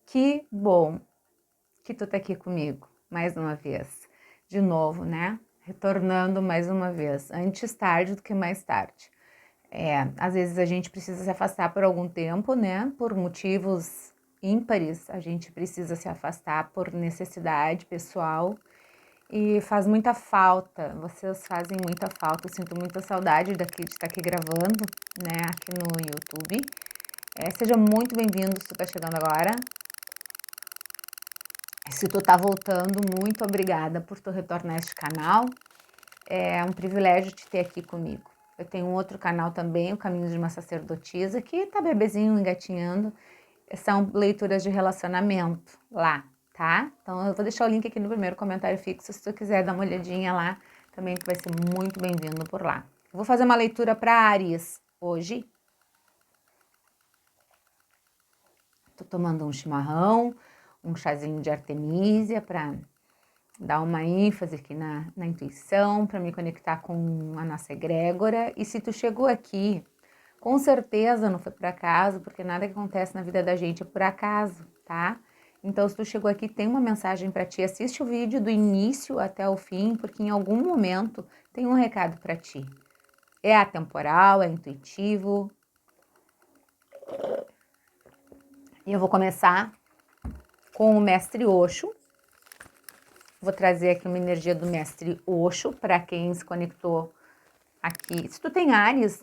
Que bom que tu tá aqui comigo, mais uma vez. De novo, né? Retornando mais uma vez. Antes tarde do que mais tarde. Às vezes a gente precisa se afastar por algum tempo, né? Por motivos ímpares, a gente precisa se afastar por necessidade pessoal. E faz muita falta, vocês fazem muita falta, eu sinto muita saudade de estar aqui gravando, né, aqui no YouTube. Seja muito bem-vindo se tu tá chegando agora. Se tu tá voltando, muito obrigada por tu retornar a este canal. É um privilégio te ter aqui comigo. Eu tenho um outro canal também, o Caminho de uma Sacerdotisa, que tá bebezinho, engatinhando. São leituras de relacionamento lá, tá? Então eu vou deixar o link aqui no primeiro comentário fixo, se tu quiser dar uma olhadinha lá, também tu vai ser muito bem-vindo por lá. Eu vou fazer uma leitura para Áries hoje. Tô tomando um chimarrão, um chazinho de artemisia para dar uma ênfase aqui na intuição, para me conectar com a nossa egrégora. E se tu chegou aqui, com certeza não foi por acaso, porque nada que acontece na vida da gente é por acaso, tá? Então, se tu chegou aqui, tem uma mensagem para ti. Assiste o vídeo do início até o fim, porque em algum momento tem um recado para ti. É atemporal, é intuitivo. E eu vou começar com o Mestre Osho. Vou trazer aqui uma energia do Mestre Osho para quem se conectou aqui. Se tu tem Áries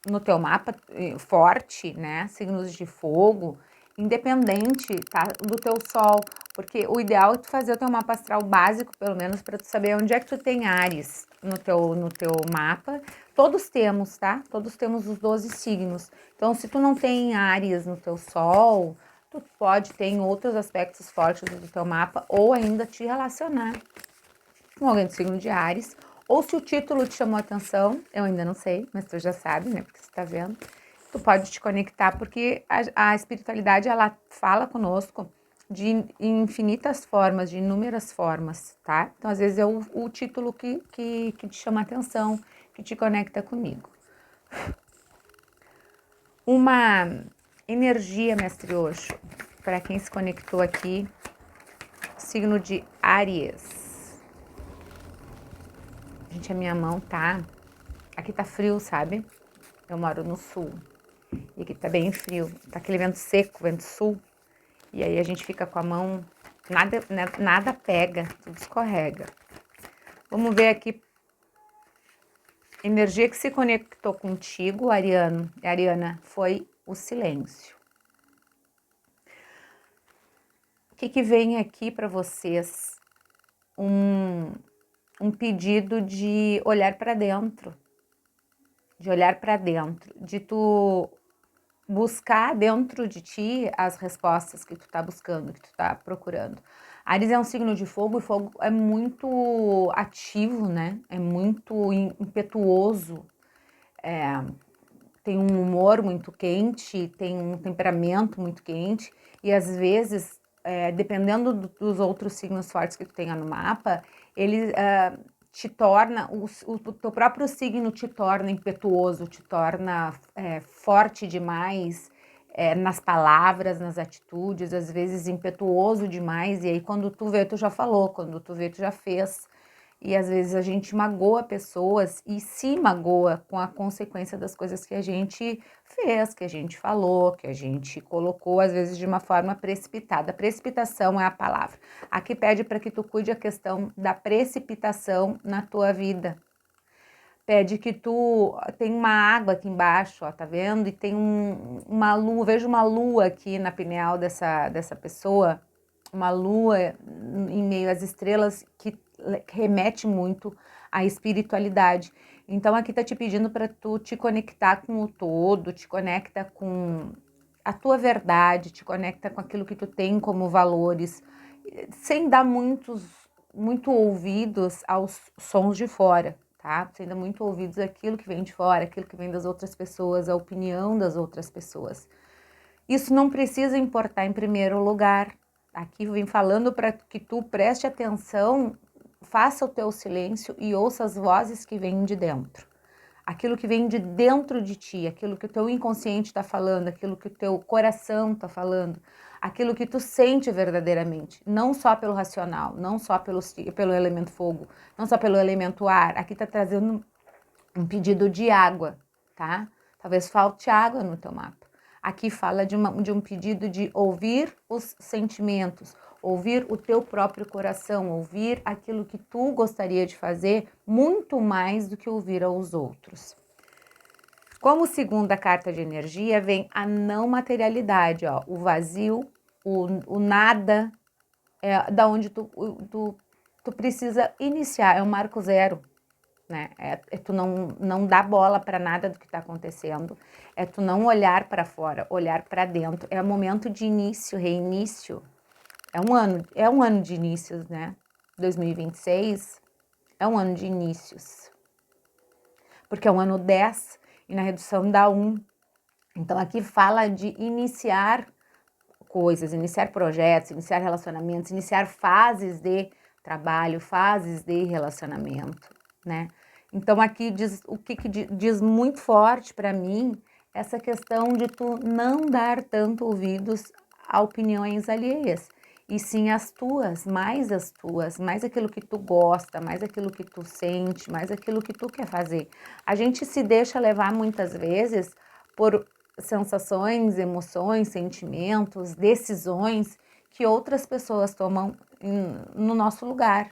no teu mapa forte, né, signos de fogo, independente, tá, do teu sol, porque o ideal é tu fazer o teu mapa astral básico, pelo menos, para tu saber onde é que tu tem Áries no teu mapa. Todos temos, tá? Todos temos os 12 signos. Então, se tu não tem Áries no teu sol, tu pode ter em outros aspectos fortes do teu mapa ou ainda te relacionar com alguém do signo de Áries. Ou se o título te chamou a atenção, eu ainda não sei, mas tu já sabe, né? Porque você tá vendo. Tu pode te conectar, porque a espiritualidade, ela fala conosco de infinitas formas, de inúmeras formas, tá? Então, às vezes, é o título que te chama a atenção, que te conecta comigo. Uma energia, Mestre Osho, para quem se conectou aqui, signo de Áries. Gente, a minha mão tá... Aqui tá frio, sabe? Eu moro no sul. E aqui tá bem frio. Tá aquele vento seco, vento sul. E aí a gente fica com a mão... Nada pega, tudo escorrega. Vamos ver aqui. Energia que se conectou contigo, Ariana, foi o silêncio. O que vem aqui para vocês? Um pedido de olhar para dentro. De tu buscar dentro de ti as respostas que tu tá buscando, que tu tá procurando. Áries é um signo de fogo e fogo é muito ativo, né? É muito impetuoso, tem um humor muito quente, tem um temperamento muito quente e às vezes, dependendo dos outros signos fortes que tu tenha no mapa, ele te torna, o teu próprio signo te torna impetuoso, te torna forte demais nas palavras, nas atitudes, às vezes impetuoso demais, e aí quando tu vê, tu já falou, quando tu vê, tu já fez. E às vezes a gente magoa pessoas e se magoa com a consequência das coisas que a gente fez, que a gente falou, que a gente colocou, às vezes de uma forma precipitada. Precipitação é a palavra. Aqui pede para que tu cuide a questão da precipitação na tua vida. Pede que tu... Tem uma água aqui embaixo, ó, tá vendo? E tem uma lua, vejo uma lua aqui na pineal dessa pessoa, uma lua em meio às estrelas que remete muito à espiritualidade. Então aqui tá te pedindo para tu te conectar com o todo, te conecta com a tua verdade, te conecta com aquilo que tu tem como valores, sem dar muito ouvidos aos sons de fora, tá? Sem dar muito ouvidos àquilo que vem de fora, aquilo que vem das outras pessoas, a opinião das outras pessoas. Isso não precisa importar em primeiro lugar. Aqui vem falando para que tu preste atenção, faça o teu silêncio e ouça as vozes que vêm de dentro. aquilo que vem de dentro de ti, aquilo que o teu inconsciente está falando, aquilo que o teu coração está falando, aquilo que tu sente verdadeiramente, não só pelo racional, não só pelo elemento fogo, não só pelo elemento ar. Aqui está trazendo um pedido de água, tá? Talvez falte água no teu mapa. Aqui fala de um pedido de ouvir os sentimentos, ouvir o teu próprio coração, ouvir aquilo que tu gostaria de fazer muito mais do que ouvir aos outros. Como segunda carta de energia, vem a não materialidade, ó, o vazio, o nada, da onde tu precisa iniciar, é um marco zero. Né? Tu não dar bola para nada do que está acontecendo, é tu não olhar para fora, olhar para dentro. É um momento de início, reinício. É um ano de inícios, né? 2026 é um ano de inícios. Porque é um ano 10 e na redução dá 1. Então aqui fala de iniciar coisas, iniciar projetos, iniciar relacionamentos, iniciar fases de trabalho, fases de relacionamento, né? Então aqui diz o que diz muito forte para mim essa questão de tu não dar tanto ouvidos a opiniões alheias, e sim as tuas, mais aquilo que tu gosta, mais aquilo que tu sente, mais aquilo que tu quer fazer. A gente se deixa levar muitas vezes por sensações, emoções, sentimentos, decisões que outras pessoas tomam no nosso lugar,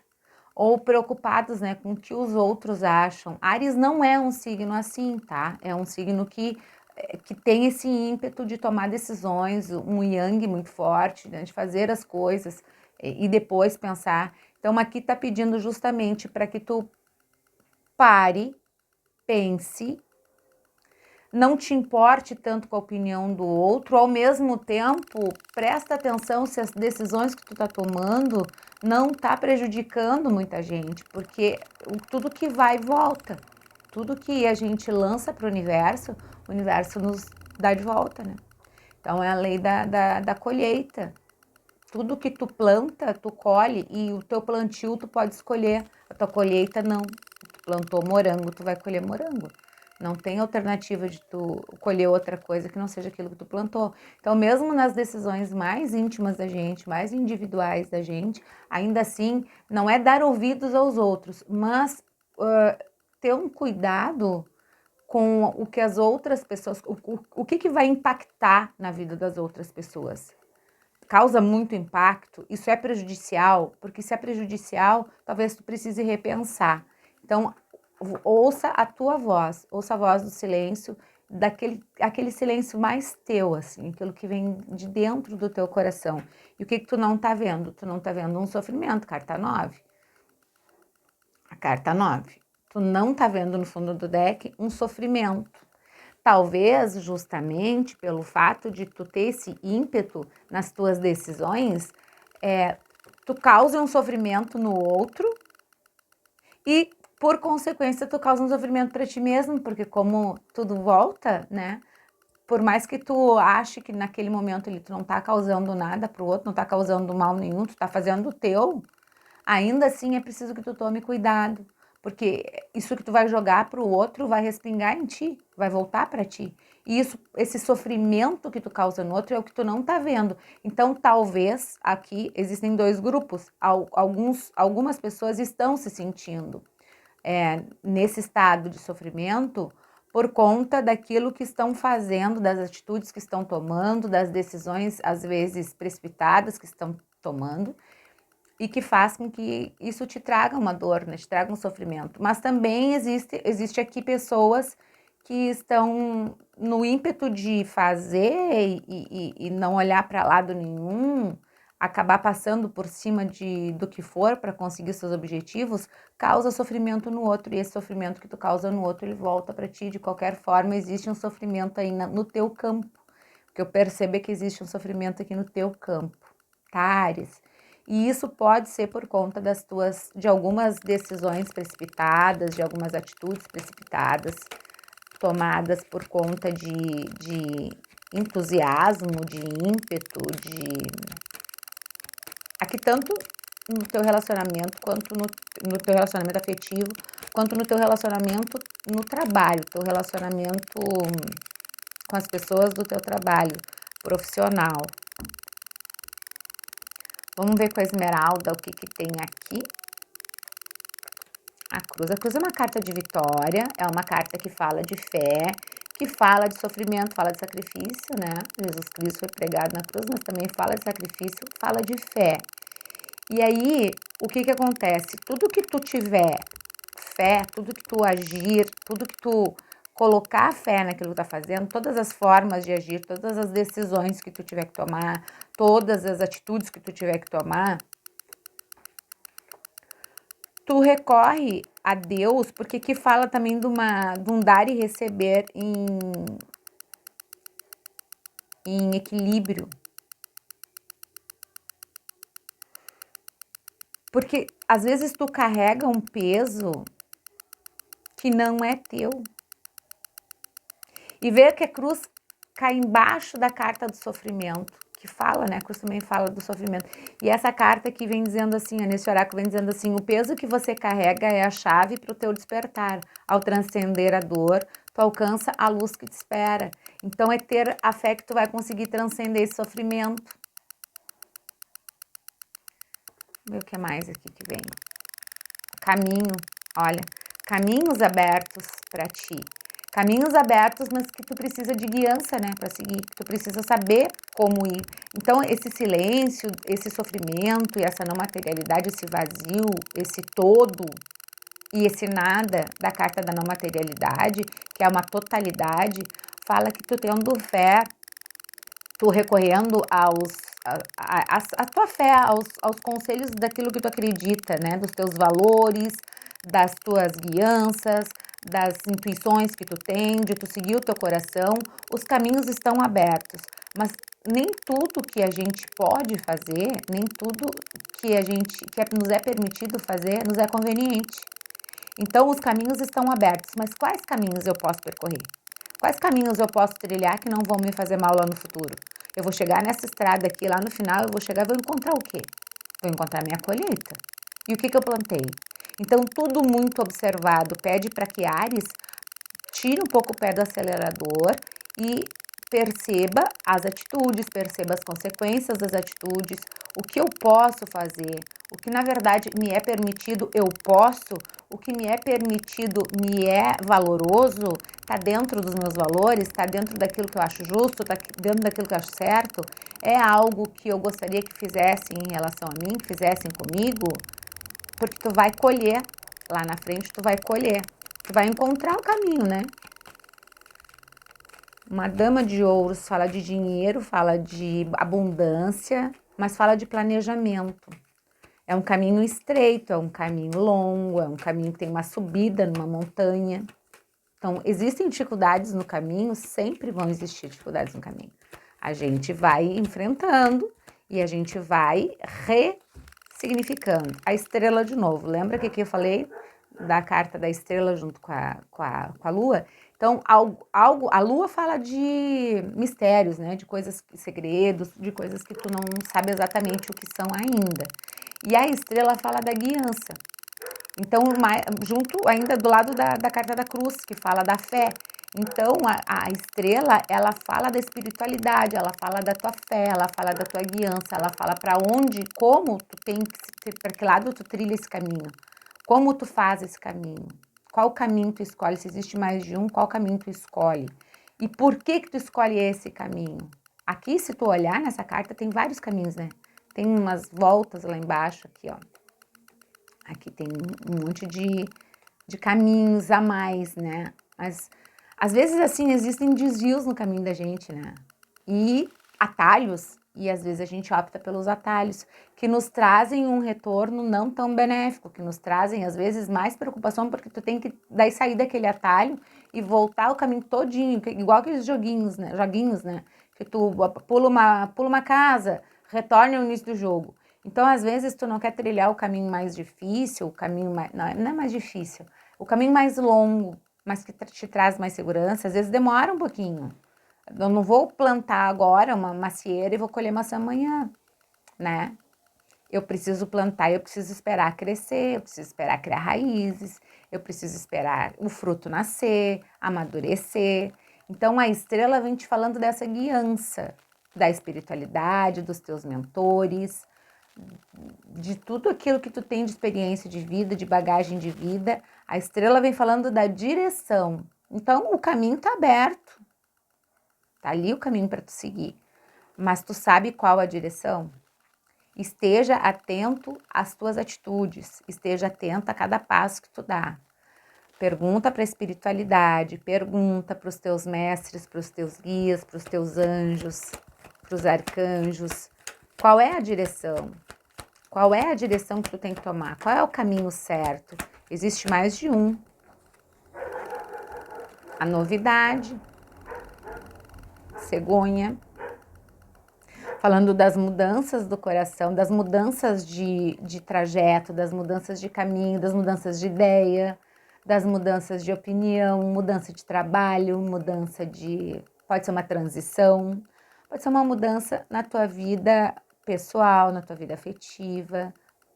ou preocupados, né, com o que os outros acham. Áries não é um signo assim, tá? É um signo que tem esse ímpeto de tomar decisões, um yang muito forte, né, de fazer as coisas e depois pensar. Então aqui tá pedindo justamente para que tu pare, pense, não te importe tanto com a opinião do outro, ao mesmo tempo, presta atenção se as decisões que tu tá tomando não tá prejudicando muita gente, porque tudo que vai e volta, tudo que a gente lança para o universo nos dá de volta, né? Então é a lei da colheita. Tudo que tu planta, tu colhe, e o teu plantio tu pode escolher, a tua colheita não. Tu plantou morango, tu vai colher morango. Não tem alternativa de tu colher outra coisa que não seja aquilo que tu plantou. Então, mesmo nas decisões mais íntimas da gente, mais individuais da gente, ainda assim, não é dar ouvidos aos outros, mas ter um cuidado com o que as outras pessoas, o que vai impactar na vida das outras pessoas. Causa muito impacto, isso é prejudicial, porque se é prejudicial, talvez tu precise repensar. Então, ouça a tua voz, ouça a voz do silêncio, aquele silêncio mais teu, assim, aquilo que vem de dentro do teu coração. E o que tu não tá vendo? Tu não tá vendo um sofrimento, carta 9. A carta 9. Tu não tá vendo no fundo do deck um sofrimento. Talvez justamente pelo fato de tu ter esse ímpeto nas tuas decisões, tu cause um sofrimento no outro e, por consequência, tu causa um sofrimento para ti mesmo, porque como tudo volta, né? Por mais que tu ache que naquele momento tu não tá causando nada pro outro, não tá causando mal nenhum, tu tá fazendo o teu, ainda assim é preciso que tu tome cuidado, porque isso que tu vai jogar pro outro vai respingar em ti, vai voltar para ti. E esse sofrimento que tu causa no outro é o que tu não tá vendo. Então, talvez aqui existem dois grupos. Algumas pessoas estão se sentindo nesse estado de sofrimento por conta daquilo que estão fazendo, das atitudes que estão tomando, das decisões às vezes precipitadas que estão tomando, e que faz com que isso te traga uma dor, né? Te traga um sofrimento. Mas também existe aqui pessoas que estão no ímpeto de fazer e não olhar para lado nenhum, acabar passando por cima do que for para conseguir seus objetivos, causa sofrimento no outro, e esse sofrimento que tu causa no outro, ele volta para ti de qualquer forma. Existe um sofrimento aí no teu campo, que eu percebo é que existe um sofrimento aqui no teu campo, tá, Áries? E isso pode ser por conta de algumas decisões precipitadas, de algumas atitudes precipitadas, tomadas por conta de entusiasmo, de ímpeto, aqui tanto no teu relacionamento quanto no teu relacionamento afetivo, quanto no teu relacionamento no trabalho, teu relacionamento com as pessoas do teu trabalho profissional. Vamos ver com a esmeralda o que tem aqui. A cruz é uma carta de vitória, é uma carta que fala de fé, que fala de sofrimento, fala de sacrifício, né? Jesus Cristo foi pregado na cruz, mas também fala de sacrifício, fala de fé. E aí, o que acontece? Tudo que tu tiver fé, tudo que tu agir, tudo que tu colocar fé naquilo que tu tá fazendo, todas as formas de agir, todas as decisões que tu tiver que tomar, todas as atitudes que tu tiver que tomar, tu recorre a Deus, porque aqui fala também de um dar e receber em equilíbrio. Porque às vezes tu carrega um peso que não é teu. E ver que a cruz cai embaixo da carta do sofrimento, que fala, né? A cruz também fala do sofrimento. E essa carta aqui vem dizendo assim, nesse oráculo vem dizendo assim, o peso que você carrega é a chave para o teu despertar. Ao transcender a dor, tu alcança a luz que te espera. Então é ter a fé que tu vai conseguir transcender esse sofrimento. Vamos ver o que mais aqui que vem. Caminho, olha, caminhos abertos para ti. Caminhos abertos, mas que tu precisa de guiança, né, para seguir. Tu precisa saber como ir. Então, esse silêncio, esse sofrimento e essa não materialidade, esse vazio, esse todo e esse nada da carta da não materialidade, que é uma totalidade, fala que tu tendo fé, tu recorrendo a tua fé, aos conselhos daquilo que tu acredita, né, dos teus valores, das tuas guianças, das intuições que tu tem, de tu seguir o teu coração, os caminhos estão abertos, mas nem tudo que a gente pode fazer, nem tudo que nos é permitido fazer, nos é conveniente. Então, os caminhos estão abertos, mas quais caminhos eu posso percorrer? Quais caminhos eu posso trilhar que não vão me fazer mal lá no futuro? Eu vou chegar nessa estrada aqui, lá no final, eu vou chegar e vou encontrar o quê? Vou encontrar minha colheita. E o que eu plantei? Então, tudo muito observado pede para que Áries tire um pouco o pé do acelerador e perceba as atitudes, perceba as consequências das atitudes, o que eu posso fazer, o que na verdade me é permitido, eu posso, o que me é permitido me é valoroso, está dentro dos meus valores, está dentro daquilo que eu acho justo, está dentro daquilo que eu acho certo, é algo que eu gostaria que fizessem em relação a mim, que fizessem comigo, porque tu vai colher, lá na frente tu vai colher, tu vai encontrar o caminho, né? Uma dama de ouros fala de dinheiro, fala de abundância, mas fala de planejamento. É um caminho estreito, é um caminho longo, é um caminho que tem uma subida numa montanha. Então, existem dificuldades no caminho, sempre vão existir dificuldades no caminho. A gente vai enfrentando e a gente vai ressignificando. A estrela de novo, lembra que aqui eu falei da carta da estrela junto com a lua? Então, a lua fala de mistérios, né? De coisas, segredos, de coisas que tu não sabe exatamente o que são ainda. E a estrela fala da guiança. Então, junto ainda do lado da carta da cruz, que fala da fé. Então, a estrela, ela fala da espiritualidade, ela fala da tua fé, ela fala da tua guiança, ela fala para onde, como tu tem que, para que lado tu trilha esse caminho, como tu faz esse caminho, qual caminho tu escolhe, se existe mais de um, qual caminho tu escolhe e por que tu escolhe esse caminho. Aqui, se tu olhar nessa carta, tem vários caminhos, né? Tem umas voltas lá embaixo, aqui, ó. Aqui tem um monte de caminhos a mais, né? Mas, às vezes, assim, existem desvios no caminho da gente, né? E atalhos, e às vezes a gente opta pelos atalhos, que nos trazem um retorno não tão benéfico, que nos trazem, às vezes, mais preocupação, porque tu tem que daí sair daquele atalho e voltar o caminho todinho, igual aqueles joguinhos, né? Que tu pula uma casa, retorna ao início do jogo. Então, às vezes, tu não quer trilhar o caminho mais difícil, o caminho mais... Não é mais difícil. O caminho mais longo, mas que te traz mais segurança, às vezes demora um pouquinho. Eu não vou plantar agora uma macieira e vou colher maçã amanhã, né? Eu preciso plantar, eu preciso esperar crescer, eu preciso esperar criar raízes, eu preciso esperar o fruto nascer, amadurecer. Então a estrela vem te falando dessa guiança, da espiritualidade, dos teus mentores, de tudo aquilo que tu tem de experiência de vida, de bagagem de vida. A estrela vem falando da direção. Então o caminho tá aberto. Tá ali o caminho para tu seguir. Mas tu sabe qual a direção? Esteja atento às tuas atitudes, esteja atento a cada passo que tu dá. Pergunta para a espiritualidade, pergunta para os teus mestres, para os teus guias, para os teus anjos, para os arcanjos. Qual é a direção? Qual é a direção que tu tem que tomar? Qual é o caminho certo? Existe mais de um. A novidade, cegonha. Falando das mudanças do coração, das mudanças de trajeto, das mudanças de caminho, das mudanças de ideia, das mudanças de opinião, mudança de trabalho, mudança de... Pode ser uma transição, pode ser uma mudança na tua vida pessoal, na tua vida afetiva,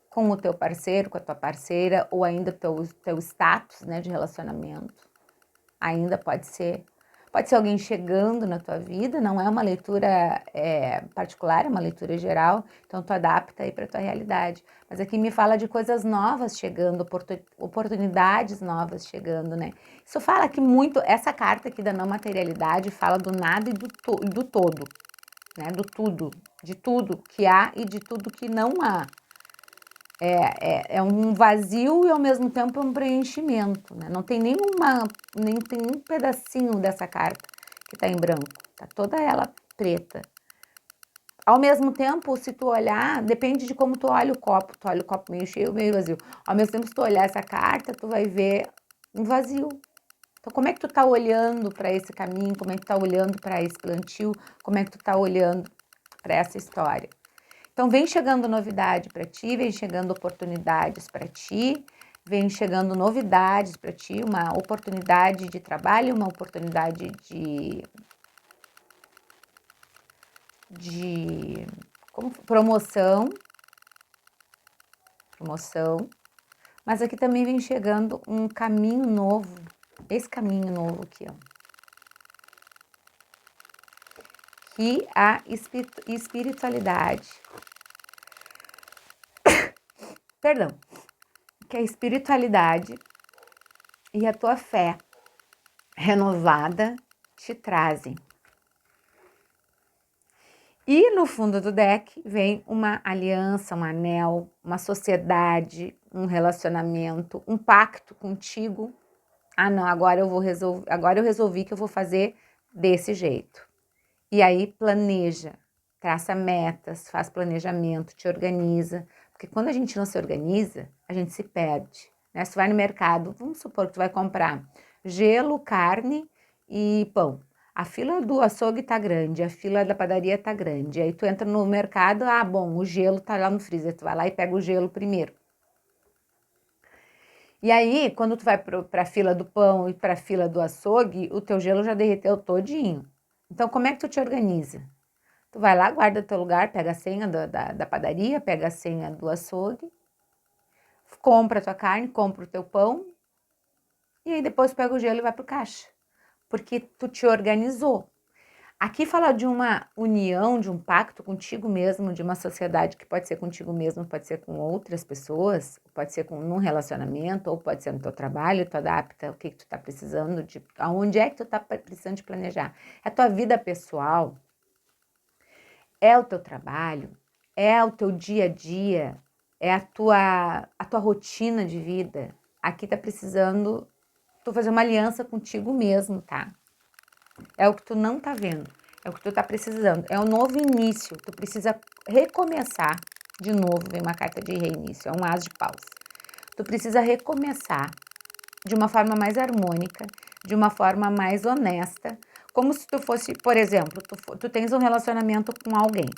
com o teu parceiro, com a tua parceira, ou ainda teu status, né, de relacionamento. Ainda pode ser alguém chegando na tua vida, não é uma leitura particular, é uma leitura geral, então tu adapta aí para tua realidade. Mas aqui me fala de coisas novas chegando, oportunidades novas chegando, né? Isso fala aqui muito, essa carta aqui da não materialidade fala do nada e do todo, né? Do tudo, de tudo que há e de tudo que não há. É um vazio e ao mesmo tempo é um preenchimento, né? Não tem nem tem um pedacinho dessa carta que tá em branco, tá toda ela preta. Ao mesmo tempo, se tu olhar, depende de como tu olha o copo meio cheio ou meio vazio. Ao mesmo tempo, se tu olhar essa carta, tu vai ver um vazio. Então, como é que tu tá olhando para esse caminho? Como é que tu tá olhando para esse plantio? Como é que tu tá olhando para essa história? Então, vem chegando novidade para ti, vem chegando oportunidades para ti, vem chegando novidades para ti, uma oportunidade de trabalho, uma oportunidade de promoção, mas aqui também vem chegando um caminho novo, esse caminho novo aqui, ó. Que a espiritualidade, perdão, que a espiritualidade e a tua fé renovada te trazem. E no fundo do deck vem uma aliança, um anel, uma sociedade, um relacionamento, um pacto contigo. Ah, não, agora eu resolvi que eu vou fazer desse jeito. E aí planeja, traça metas, faz planejamento, te organiza. Porque quando a gente não se organiza, a gente se perde, né? Se tu vai no mercado, vamos supor que tu vai comprar gelo, carne e pão. A fila do açougue tá grande, a fila da padaria tá grande. Aí tu entra no mercado, bom, o gelo tá lá no freezer. Tu vai lá e pega o gelo primeiro. E aí, quando tu vai pra fila do pão e pra fila do açougue, o teu gelo já derreteu todinho. Então, como é que tu te organiza? Tu vai lá, guarda teu lugar, pega a senha da padaria, pega a senha do açougue, compra a tua carne, compra o teu pão, e aí depois pega o gelo e vai pro caixa. Porque tu te organizou. Aqui fala de uma união, de um pacto contigo mesmo, de uma sociedade que pode ser contigo mesmo, pode ser com outras pessoas, pode ser num relacionamento, ou pode ser no teu trabalho, tu adapta o que tu tá precisando, aonde é que tu tá precisando de planejar. É a tua vida pessoal, é o teu trabalho, é o teu dia a dia, é a tua rotina de vida. Aqui tá precisando tu fazer uma aliança contigo mesmo, tá? É o que tu não tá vendo, é o que tu tá precisando, é um novo início, tu precisa recomeçar de novo, vem uma carta de reinício, é um as de paus. Tu precisa recomeçar de uma forma mais harmônica, de uma forma mais honesta, como se tu fosse, por exemplo, tu tens um relacionamento com alguém,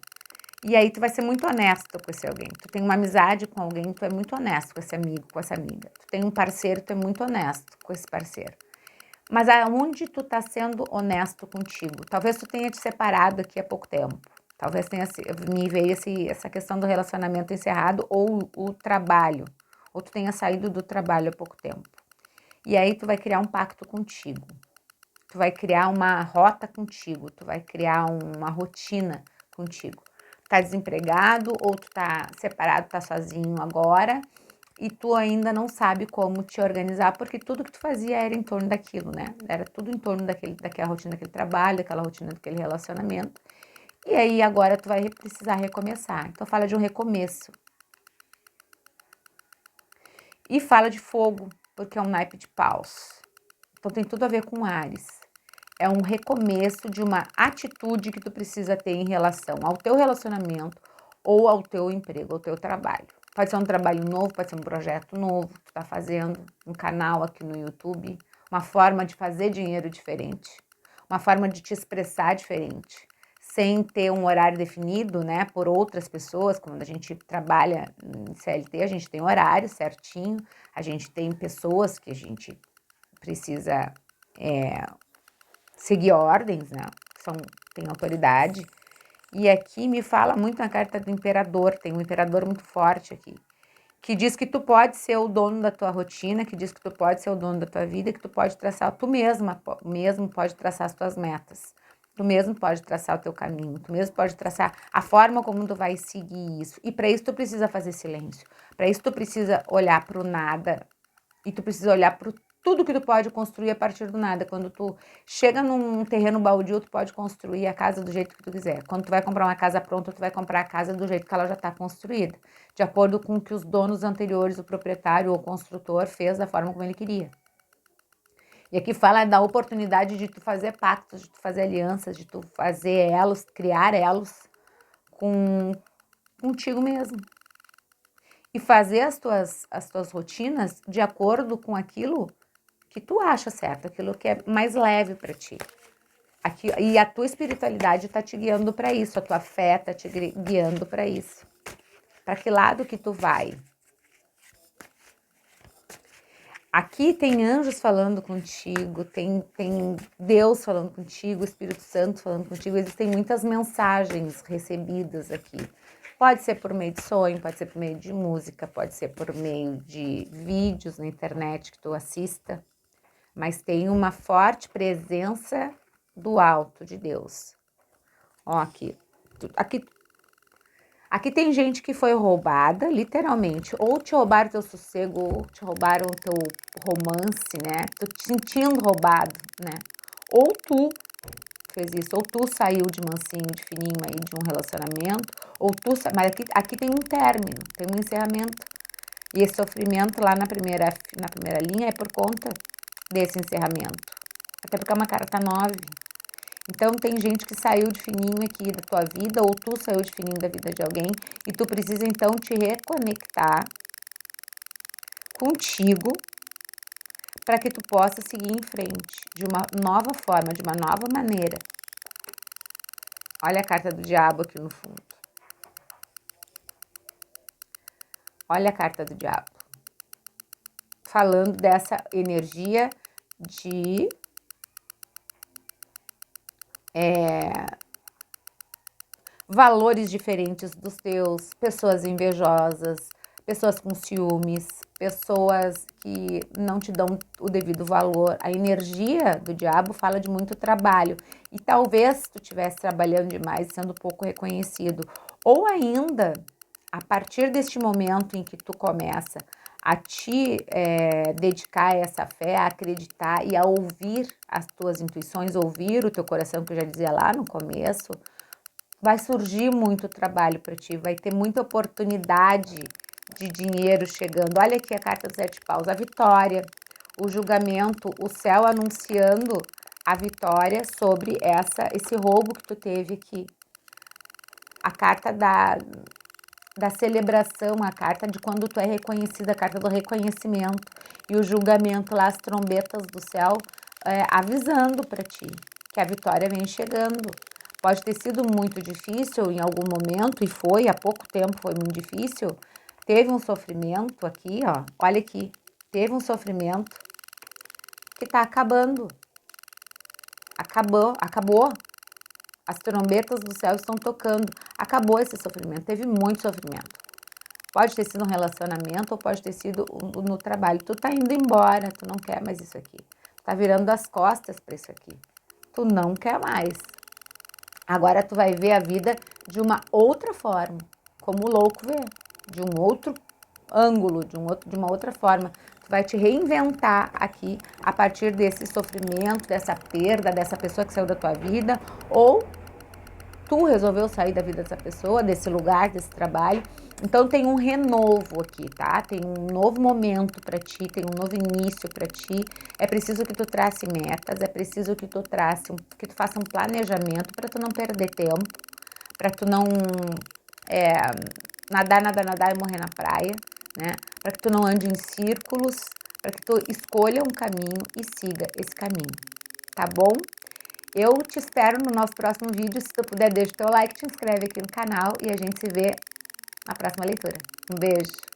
e aí tu vai ser muito honesto com esse alguém, tu tem uma amizade com alguém, tu é muito honesto com esse amigo, com essa amiga, tu tem um parceiro, tu é muito honesto com esse parceiro. Mas aonde tu tá sendo honesto contigo? Talvez tu tenha te separado aqui há pouco tempo. Talvez me veio essa questão do relacionamento encerrado ou o trabalho. Ou tu tenha saído do trabalho há pouco tempo. E aí tu vai criar um pacto contigo. Tu vai criar uma rota contigo. Tu vai criar uma rotina contigo. Tá desempregado ou tu tá separado, tá sozinho agora e tu ainda não sabe como te organizar, porque tudo que tu fazia era em torno daquilo, né? Era tudo em torno daquela rotina, daquele trabalho, daquela rotina, daquele relacionamento. E aí agora tu vai precisar recomeçar. Então fala de um recomeço. E fala de fogo, porque é um naipe de paus. Então tem tudo a ver com Áries. É um recomeço de uma atitude que tu precisa ter em relação ao teu relacionamento ou ao teu emprego, ao teu trabalho. Pode ser um trabalho novo, pode ser um projeto novo que tu tá fazendo, um canal aqui no YouTube, uma forma de fazer dinheiro diferente, uma forma de te expressar diferente, sem ter um horário definido, né, por outras pessoas. Quando a gente trabalha em CLT, a gente tem horário certinho, a gente tem pessoas que a gente precisa seguir ordens, né, tem autoridade. E aqui me fala muito na carta do imperador, tem um imperador muito forte aqui, que diz que tu pode ser o dono da tua rotina, que diz que tu pode ser o dono da tua vida, que tu pode traçar, tu mesmo pode traçar as tuas metas, tu mesmo pode traçar o teu caminho, tu mesmo pode traçar a forma como tu vai seguir isso. E para isso tu precisa fazer silêncio, para isso tu precisa olhar para o nada e tu precisa olhar para tudo que tu pode construir a partir do nada. Quando tu chega num terreno baldio, tu pode construir a casa do jeito que tu quiser. Quando tu vai comprar uma casa pronta, tu vai comprar a casa do jeito que ela já está construída, de acordo com o que os donos anteriores, o proprietário ou o construtor fez da forma como ele queria. E aqui fala da oportunidade de tu fazer pactos, de tu fazer alianças, de tu fazer elos, criar elos contigo mesmo. E fazer as tuas rotinas de acordo com aquilo que tu acha certo, aquilo que é mais leve para ti. E a tua espiritualidade está te guiando para isso, a tua fé está te guiando para isso. Para que lado que tu vai? Aqui tem anjos falando contigo, tem Deus falando contigo, o Espírito Santo falando contigo. Existem muitas mensagens recebidas aqui. Pode ser por meio de sonho, pode ser por meio de música, pode ser por meio de vídeos na internet que tu assista. Mas tem uma forte presença do alto, de Deus. Ó, aqui tem gente que foi roubada, literalmente, ou te roubaram teu sossego, ou te roubaram teu romance, né? Tu te sentindo roubado, né? Ou tu fez isso, ou tu saiu de mansinho, de fininho aí de um relacionamento, mas aqui tem um término, tem um encerramento. E esse sofrimento lá na primeira linha é por conta desse encerramento. Até porque é uma carta 9. Então tem gente que saiu de fininho aqui da tua vida, ou tu saiu de fininho da vida de alguém, e tu precisa então te reconectar contigo para que tu possa seguir em frente de uma nova forma, de uma nova maneira. Olha a carta do diabo aqui no fundo. Olha a carta do diabo. Falando dessa energia de valores diferentes dos teus, pessoas invejosas, pessoas com ciúmes, pessoas que não te dão o devido valor. A energia do diabo fala de muito trabalho e talvez tu estivesse trabalhando demais, sendo pouco reconhecido. Ou ainda, a partir deste momento em que tu começa a te dedicar a essa fé, a acreditar e a ouvir as tuas intuições, ouvir o teu coração, que eu já dizia lá no começo, vai surgir muito trabalho para ti, vai ter muita oportunidade de dinheiro chegando. Olha aqui a carta dos 7 paus, a vitória, o julgamento, o céu anunciando a vitória sobre esse roubo que tu teve aqui. A carta da celebração, a carta de quando tu é reconhecida, a carta do reconhecimento e o julgamento lá, as trombetas do céu avisando para ti que a vitória vem chegando. Pode ter sido muito difícil em algum momento, e foi, há pouco tempo foi muito difícil. Teve um sofrimento aqui, ó, olha aqui, teve um sofrimento que tá acabando. Acabou. As trombetas do céu estão tocando. Acabou esse sofrimento, teve muito sofrimento. Pode ter sido um relacionamento ou pode ter sido no trabalho. Tu tá indo embora, tu não quer mais isso aqui. Tá virando as costas para isso aqui. Tu não quer mais. Agora tu vai ver a vida de uma outra forma, como o louco vê, de um outro ângulo, de uma outra forma. Tu vai te reinventar aqui a partir desse sofrimento, dessa perda, dessa pessoa que saiu da tua vida, ou tu resolveu sair da vida dessa pessoa, desse lugar, desse trabalho. Então tem um renovo aqui, tá? Tem um novo momento para ti, tem um novo início para ti. É preciso que tu trace metas, é preciso que tu que tu faça um planejamento para tu não perder tempo, para tu não nadar e morrer na praia, né? Para que tu não ande em círculos, para que tu escolha um caminho e siga esse caminho, tá bom? Eu te espero no nosso próximo vídeo. Se tu puder, deixa o teu like, te inscreve aqui no canal e a gente se vê na próxima leitura. Um beijo!